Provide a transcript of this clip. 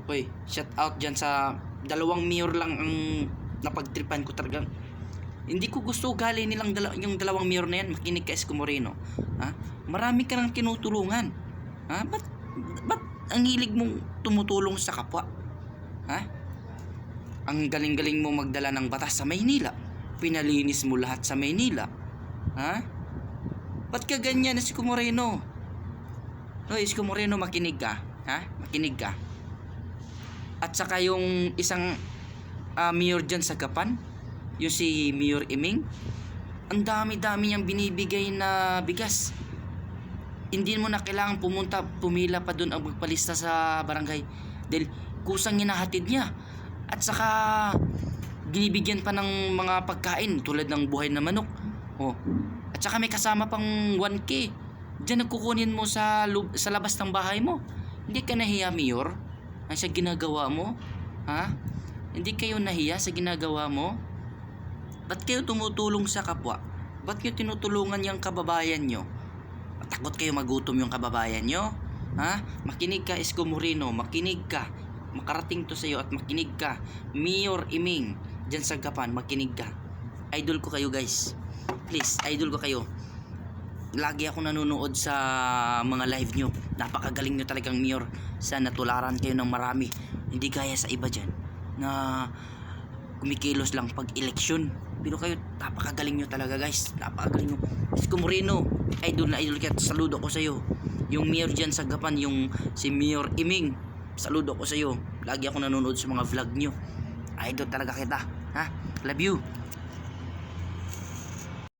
Hoy, shout out dyan sa dalawang mayor lang ang napagtripan ko talagang. Hindi ko gusto ugali nilang yung dalawang mayor na yan. Makinig ka, Isko Moreno. Ha? Marami ka nang tinutulungan. Ha? Ba't ang hilig mong tumutulong sa kapwa? Ha? Ang galing-galing mo magdala ng batas sa Maynila. Pinalinis mo lahat sa Maynila. Ha? Ba't ka ganyan, Isko Moreno? Hoy, Isko Moreno, makinig ka. Ha? Makinig ka. At saka yung isang mayor dyan sa Gapan, yung si Mayor Iming, ang dami-dami niyang binibigay na bigas. Hindi mo na kailangan pumila pa doon ang magpalista sa barangay dahil kusang hinahatid niya. At saka binibigyan pa ng mga pagkain tulad ng buhay na manok. Oh. At saka may kasama pang 1K. Diyan nagkukunin mo sa labas ng bahay mo. Hindi ka nahiya, Mayor? Ang sa ginagawa mo? Ha? Hindi kayo nahiya sa ginagawa mo? Ba't kayo tumutulong sa kapwa? Ba't kayo tinutulungan yung kababayan nyo? Takot kayo magutom yung kababayan nyo? Ha? Makinig ka, Isko Moreno. Makinig ka. Makarating to sa'yo at makinig ka. Mayor Iming, dyan sa Gapan, makinig ka. Idol ko kayo, guys. Please, idol ko kayo. Lagi ako nanonood sa mga live nyo. Napakagaling nyo talagang, Mayor. Sana tularan kayo ng marami. Hindi gaya sa iba dyan na kumikilos lang pag eleksyon. Pero kayo, napakagaling nyo talaga, guys. Napakagaling nyo. Isko Moreno, idol na idol ka. Saludo ko sa'yo. Yung mayor dyan sa Gapan, yung si Mayor Iming, saludo ko sa'yo. Lagi ako nanonood sa mga vlog nyo. Idol talaga kita. Ha? Love you.